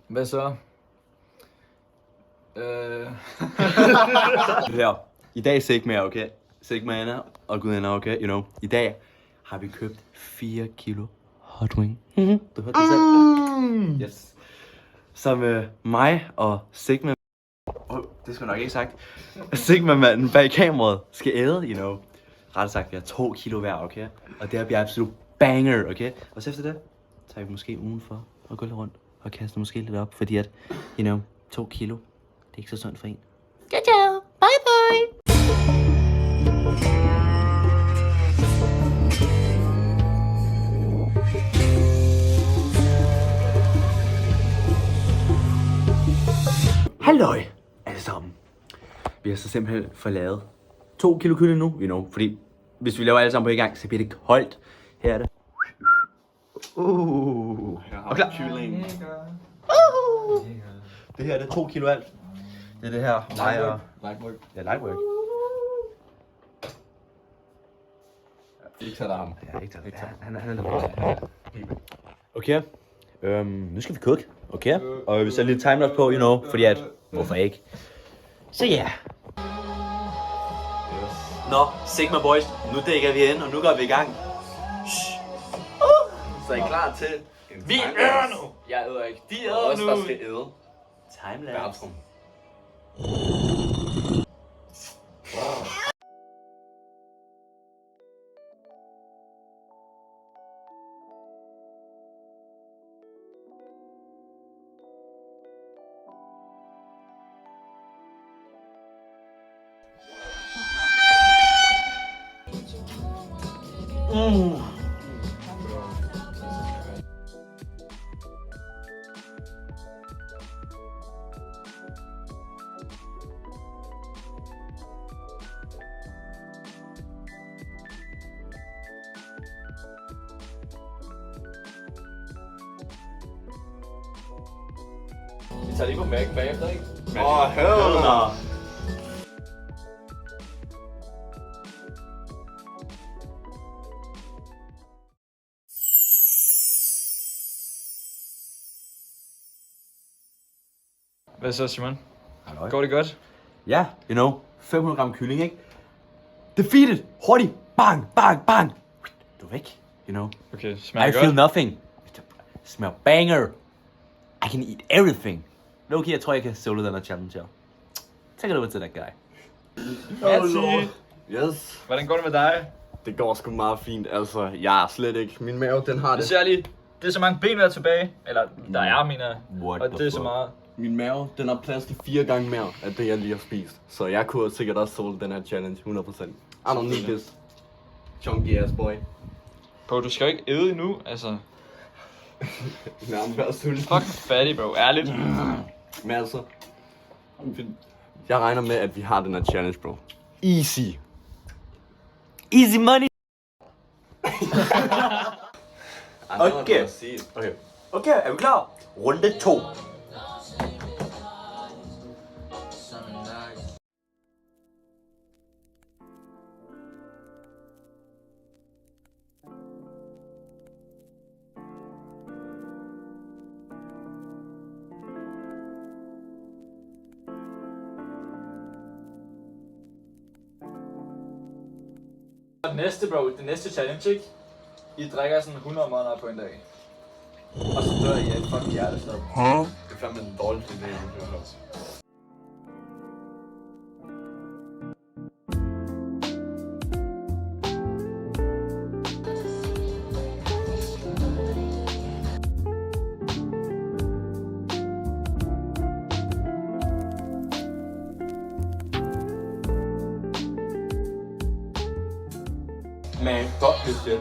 Hvad så? Her. I dag er Sigma, okay? Sigma Anna og Gud okay? You know. I dag har vi købt 4 kilo hot wing. Du hørte det selv? Yes. Som mig og Sigma... det skulle nok ikke sagt. Sigma-manden bag kameraet skal æde, you know. Rettere sagt, vi har 2 kilo hver, okay? Og det her bliver absolut banger, okay? Og så efter det, tager vi måske ugen for at gå lidt rundt og kaste måske lidt op, fordi at, you know, 2 kilo, det er ikke så sundt for en. Ciao, bye bye. Halløj, alle sammen. Vi har så simpelthen forladet 2 kilo kylling nu, you know, fordi hvis vi laver alle sammen på en gang, så bliver det koldt. Her er det. Og klar. Kylling. Det her det er 2 kilo alt. Det er det her. Light work. Ja, light work. Ikke tager ham. Ja, ikke taget. Han er okay. Nu skal vi cook. Okay. Og vi sætter lidt timelapse på, you know, fordi at, hvorfor ikke? Så ja. Nå, Sigma boys, nu dækker vi ind, og nu går vi i gang. Så er I klar til? Vi æder nu! Jeg æder ikke. De æder nu! Der skal æde. Timelapse. Vi tager lige på mærken bagefter, ikke? Hør mig. Hvad så, Simon? Halløj. Går det godt? Ja, you know, 500 gram kylling, ikke? Defeated! Hurtigt! Bang, bang, bang! Du er væk, you know. Okay, smager I det feel godt? nothing. Smell banger. I can eat everything. Loki, jeg tror, jeg kan solo den her challenge her. Take it over to that guy. Yes, Hvordan går det med dig? det går sgu meget fint. Altså, jeg er slet ikke. Min mave, den har Det det. ser lige, det er så mange ben, der er tilbage. Eller, der er, mener jeg. What Og the det er så fuck? meget. Min mave, den har plads til 4 gange mere af det, jeg lige har spist. Så jeg kunne sikkert også solo den her challenge 100%. I don't need this. Chunky ass boy. Bro, du skal jo ikke æde endnu, altså. Nærmest være sulten. Fuck fattig, bro. Ærligt. Men altså, jeg regner med, at vi har den her challenge, bro. Easy. Easy money. Okay. Okay, er vi klar? Runde 2. Det næste, bro, det næste challenge, ikke? I drikker sådan 100 måneder på en dag. Og så dør I af et fucking hjertestop. Det er fandme en dårlig idé, jeg har hørt. Man, fuck this shit.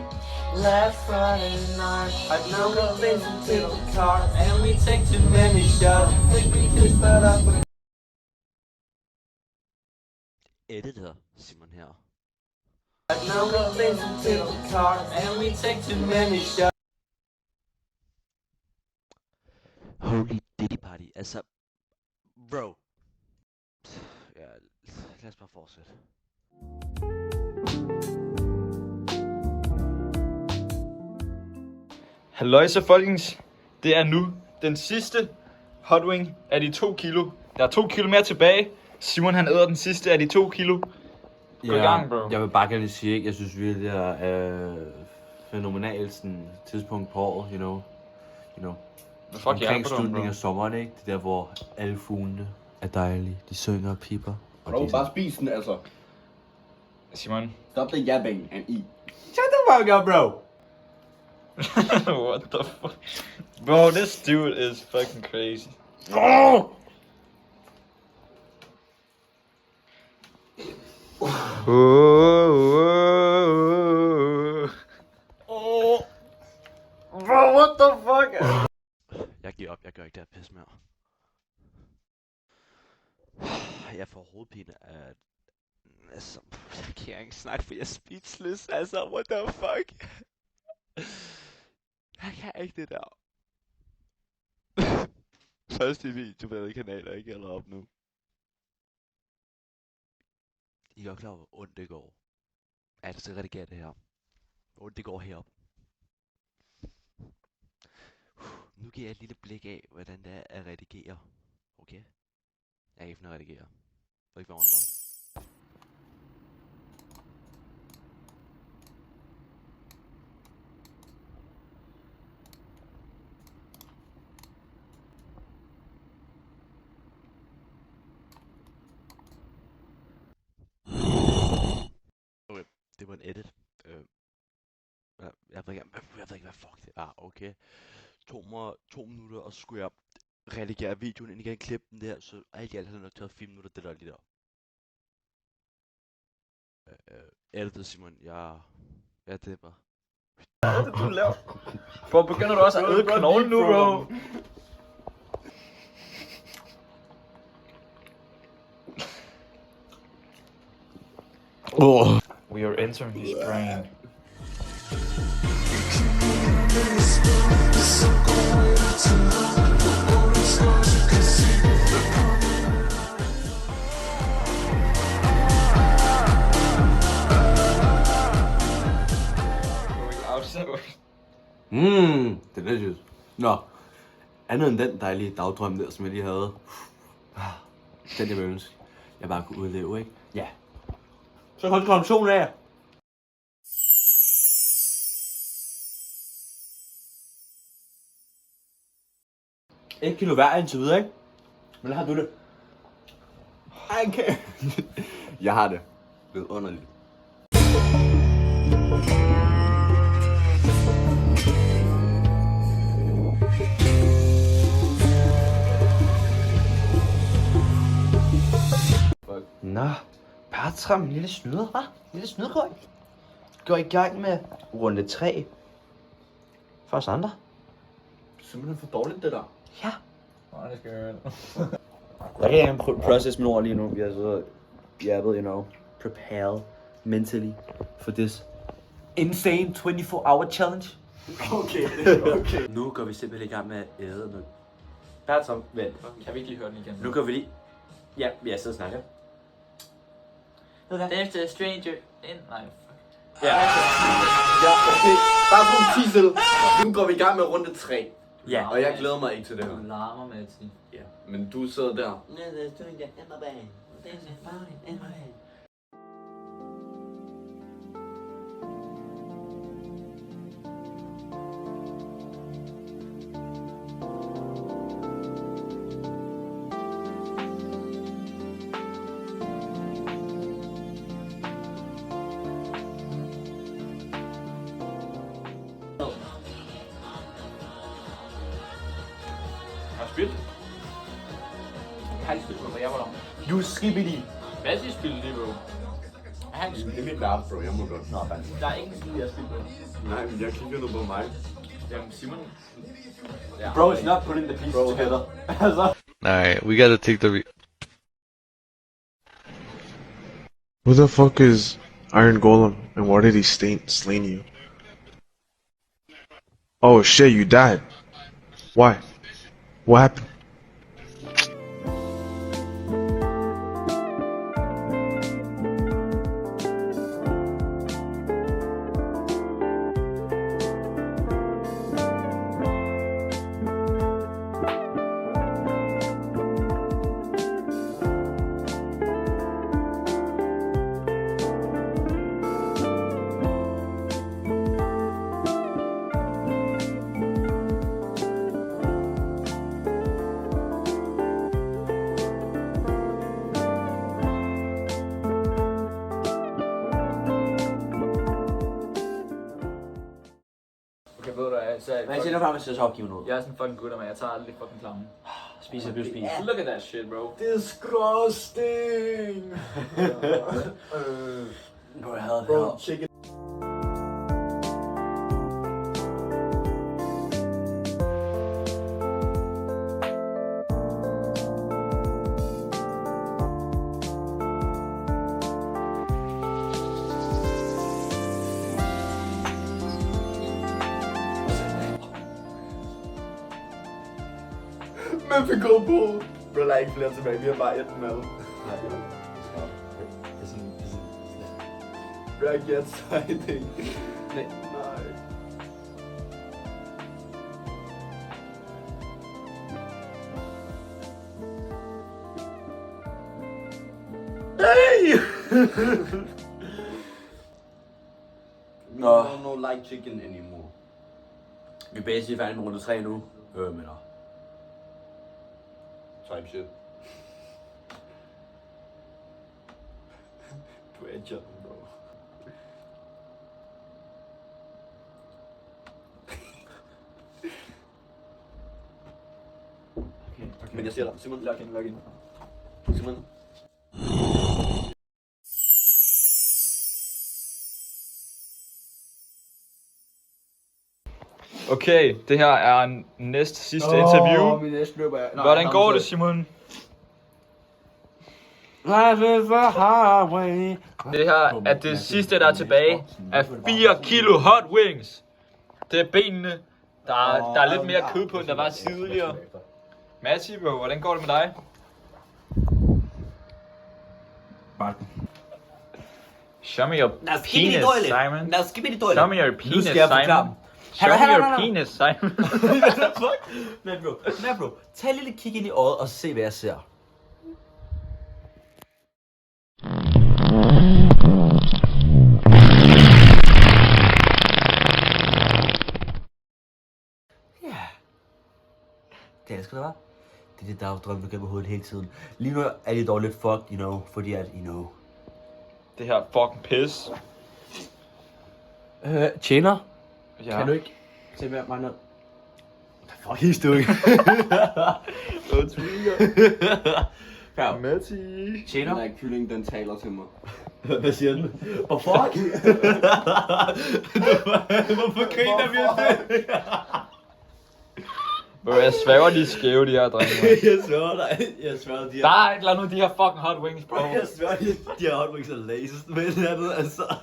Last Friday night, I drove up into the car, and we take too many shots. Think we could start up. Editor, Simon her. I drove up into the car, and we take too many shots. Holy Diddy Party, altså... Bro. Ja, lad os bare fortsætte. Halløjsa folkens, det er nu den sidste hot wing af de 2 kilo. Der er 2 kilo mere tilbage. Simon han æder den sidste af de 2 kilo. Gå i gang, bro. Jeg vil bare gerne sige, ikke? Jeg synes virkelig, det er fænomenalt sådan, tidspunkt på året, you know. Omkring slutningen af sommeren, ikke? Det der, hvor alle fuglene er dejlige. De synger og pipper. Og Bro, bare spis den, altså. Simon. Stop the yapping and eat. Shut the fuck up, bro! What the fuck? Bro, this dude is fucking crazy. Bro, what the fuck? Jeg giver op, jeg gør ikke det her pis mere. Jeg får hovedpine af... Altså, jeg kan ikke snakke, for jeg er speechless, altså, what the fuck? Jeg kan ikke det der. Første video på den kanal er ikke allerede op nu. I er godt klar over, hvor ondt det går. Ja, det skal redigere det her. Hvor ondt det går herop. Nu giver jeg et lille blik af, hvordan det er at redigere. Okay? Jeg kan ikke finde at redigere. Jeg ved ikke, hvad about. Okay, det var en edit. Jeg ved ikke, hvad fuck det er. Okay. Tog mig 2 minutter, og så skulle jeg redigere videoen ind igen, klippe den der, så alt i alt havde nok taget 4 minutter, det der lige der. Edited, Simon, jeg dipper. Hvad er det, du laver? Bro, begynder du også at æde knoglen nu, bro? We are entering his brain. Delicious. Nå, andet end den dejlige dagdrøm der, som jeg lige havde. Den jeg vil ønske, jeg bare kunne udleve, ikke? Ja. Så kom konklusionen af. 1 kilo hver indtil videre, ikke? Men har du det? Okay. Jeg har det. Det er underligt. Nå, Bertram, lille snyder, hva? Lille snyderøg. Gå i gang med runde 3. For os andre. Simpelthen for dårligt, det der. Ja. Nej, det skal jeg gøre. Jeg kan ikke process min ord lige nu. Vi er så, you know, prepared mentally for this insane 24-hour challenge. Okay. Nu går vi simpelthen i gang med at æde noget. Bertram, vent. Kan vi ikke lige høre den igen? Nu går vi lige... Ja, vi er siddet og snakker. There's a stranger in... Nej, fuck. Ja. Ja, okay. Bare på 10 selv. Nu går vi i gang med runde 3. Ja. Og jeg glæder mig ikke til det her. Du larmer med til. Ja. Men du sidder der. Har du spillet? Jeg har ikke spillet, for jeg var der. You skibbity. Hvad skal I spille lige, bro? Jeg har ikke Det spillet. er mit værelse, bro. Jeg må godt. Nå, fanden. Der er ingen spil, jeg har spillet, bro. Nej, men jeg kigger nu på mig. Jamen, Simon... Ja. Bro, it's not putting the pieces together. Alright, we gotta take the Who the fuck is Iron Golem, and why did he slain you? Oh shit, you died. Why? What happened? Okay, ved du hvad, Hvad siger du for, hvis jeg så opgiver noget? jeg er sådan en fucking gutter, men jeg tager aldrig fucking klammen. Spiser, bliver spist. Look at that shit, bro. Disgusting! Bro, jeg havde Bro, chicken. Men vi går på. Bro, der er ikke flere tilbage. Vi har bare et mad. Bro, jeg giver et sejting. Nej. Hey! No like chicken anymore. Vi er basically færdige med runde 3 nu. Men Type shit. Du er edger, bro. Okay. Men jeg siger dig, Simon. Log in. Simon. Okay, det her er næst sidste interview. Min næste løber jeg. Hvordan går det, Simon? Det her er det sidste, der er tilbage af 4 kilo hot wings. Det er benene. Der er lidt mere kød på, end der var tidligere. Matti, bro, hvordan går det med dig? Show me your penis, Simon. Now skip it i toilet. Show me your penis, skal jeg forklare Simon. Show me your penis, Simon. Men bro, tag et lille kig ind i øjet og se, hvad jeg ser. Ja. Det elsker det, hva'? Det er det dagdrøm, du gennem hovedet hele tiden. Lige nu er det dog lidt fucked, you know, fordi at, you know. Det her fucking pis. Tjener? Ja. Kan du ikke se mig ned? Fuck, helt stykke. Så twinger. Ja. Matti. Tjener? Den der kylling, den taler til mig. Hvad siger den? Hvor fuck? Hvorfor griner vi af det? Bro, jeg svæver de skæve, de her drenge. Jeg sværger dig. Jeg sværger de her. Der er et eller andet, de her fucking hot wings, bro. Jeg sværger de her hot wings er lasest, men det andet, altså.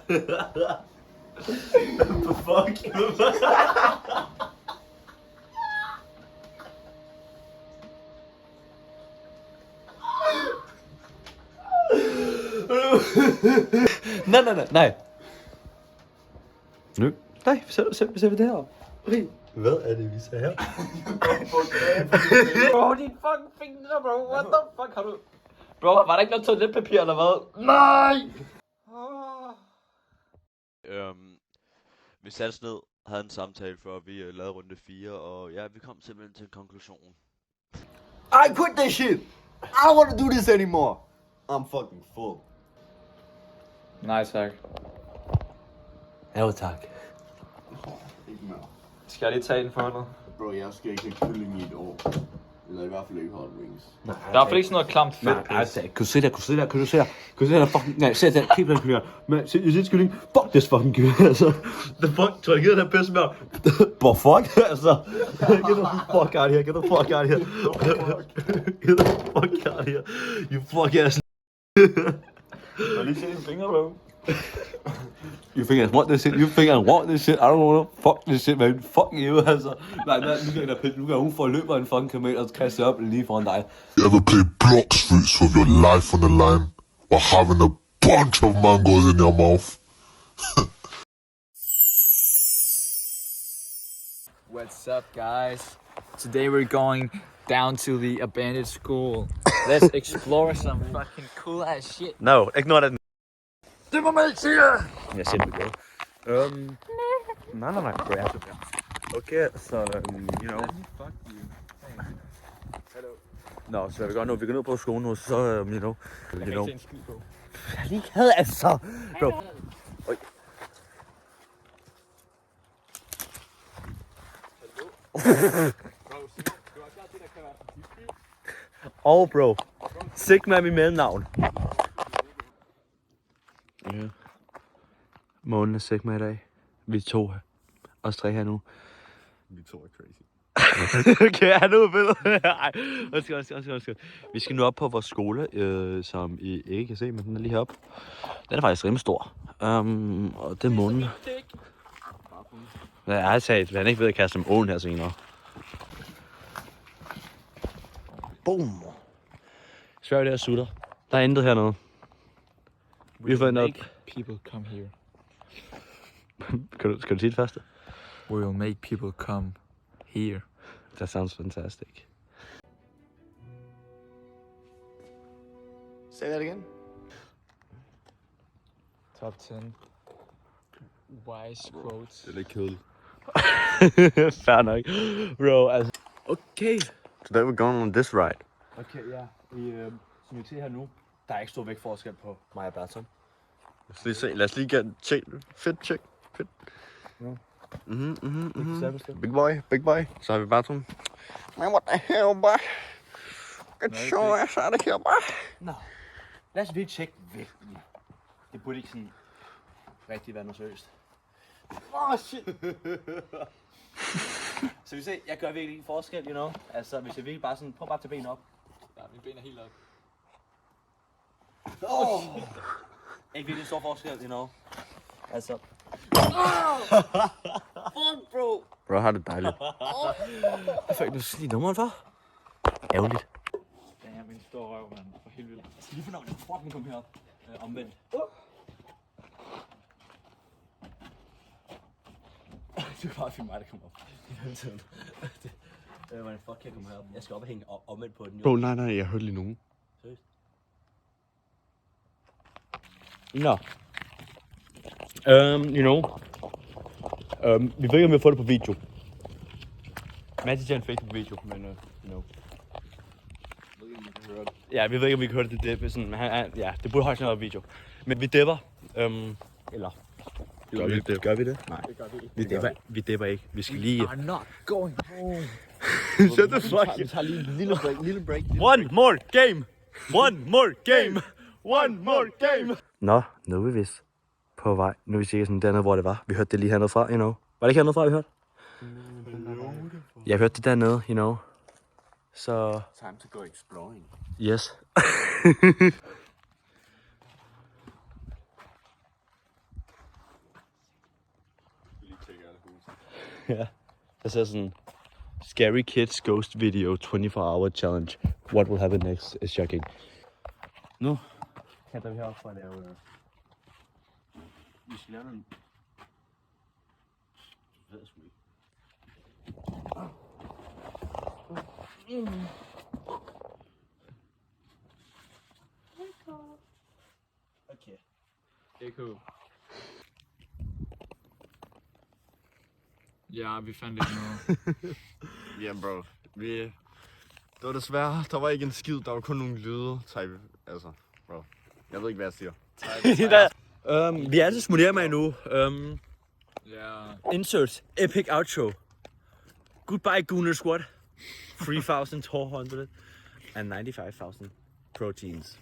Hvor fuck? Nej. Nu? Nej, se det her. Hvad er det, vi ser her? Bro, din fucking fingre, bro. What the fuck har du... Bro, var der ikke noget toiletpapir eller hvad? Nej! Vi satte os ned, havde en samtale før vi lavede runde 4, og ja, vi kom simpelthen til en konklusion. I quit this shit! I don't want to do this anymore! I'm fucking full. Nej, tak. Ja, tak. Ikke mere. Skal jeg lige tage en for dig? Bro, jeg skal ikke have kylling i et år. Eller i hvert fald ikke hot wings. Der er i hvert fald ikke sådan noget klamt fedt. Nej, kan du se der, fucking, nej, se der, kig på den kylling her. Men, se, you see kylling, fuck this fucking kylling, altså. The fuck, tror jeg gider den her pisse mere. Hvor fuck, altså. Get the fuck out of here, get the fuck out of here. Get the fuck out of here, you fuck ass. Jeg har lige set dine fingre, bro. You think I want this shit, I don't wanna fuck this shit, man. Fuck you, altså. Nej, nu kan hun få løber en fucking kamel og kaste op lige foran dig. You ever play block streets with your life on the line while having a bunch of mangoes in your mouth? What's up, guys? Today we're going down to the abandoned school. Let's explore some fucking cool ass shit. No, ignore that. Det må man sige! Jeg siger det, bro. Nej, bro, jeg er super. Okay, så, you know. Fuck you. Hello. Nå, så vi går ned på skolen nu, så, you know. Jeg kan ikke se en skid på. Jeg er ligeglad, altså. Bro. Oj. Og bro, Sigma er mit mellemnavn. Ja. Månen er Sigma i dag. Vi er 2 her. Os 3 her nu. Vi 2 er crazy. Okay, er nu ved. Ej, undskyld. Vi skal nu op på vores skole, som I ikke kan se, men den er lige heroppe. Den er faktisk rimelig stor. Og det er månen. Ja, jeg har sagt, at han ikke ved at kaste om åen her senere. Boom. Svær det her sutter. Der er intet hernede. Vi får make people come here. Skal du sige det første? We will make people come here. That sounds fantastic. Say that again. Top 10 wise quotes. Det er lidt kedeligt. Fair nok. Bro, altså. Okay. Today we're going on this ride. Okay, ja. Som I kan se her nu, der er ikke stor vægtforskel på mig og Bertram. Lad os lige get check. Fedt. Big boy. Så har vi Bartram. Man, what the hell, boy? Get your ass out of here, boy. Nå. Lad os lige tjekke vægten. Det burde ikke sådan rigtig være noget seriøst. Shit. Så vi ser, jeg gør virkelig en forskel, you know. Altså, hvis jeg virkelig bare sådan, prøv bare at tage benene op. Ja, mine ben er helt op. Ikke virkelig en stor forskel, you know. Altså. Fuck, bro. Bro, har det dejligt. Hvad fik du lige nummeren for? Ærgerligt. Ja, min store røv, mand. For helvede. Jeg skal lige få navnet. Fuck, kom herop. Omvendt. Det var bare mig, der kom op. Hvordan fuck kan jeg komme herop? Jeg skal op og hænge omvendt på den. Bro, nej, jeg hørte lige nogen. Seriøst? Nå. You know. Vi ved ikke, om vi har fået det på video. Matty Jan fik det på video, men you know. Ja, vi ved ikke, om vi kan høre det. Det er sådan, ja, det burde højst være video. Men vi dipper. Eller... Gør vi det? Nej. Vi dipper ikke. Vi skal lige... I'm not going home. Shut the fuck up. Vi tager lige en lille break. One more game! Nå, nu er vi vist på vej. Nu er vi sikkert sådan dernede, hvor det var. Vi hørte det lige hernede fra, you know. Var det ikke hernede fra, vi hørte? Jeg hørte det dernede, you know. Så... Time to go exploring. Yes. Ja, der ser sådan... Scary Kids Ghost Video 24-hour challenge. What will happen next is shocking. Nu kan vi heroppe for at lave... Vi skal lave den... Jeg ved sgu ikke. Okay. Det er cool. Ja, vi fandt ikke noget. Ja, bro. Det var desværre, der var ikke en skid, der var kun nogle lyde. Altså, bro. Jeg ved ikke, hvad jeg siger. Vi er altid smuteret med nu. Ja. Insert epic outro. Goodbye Gooner Squad. 3,400 and 95,000 proteins.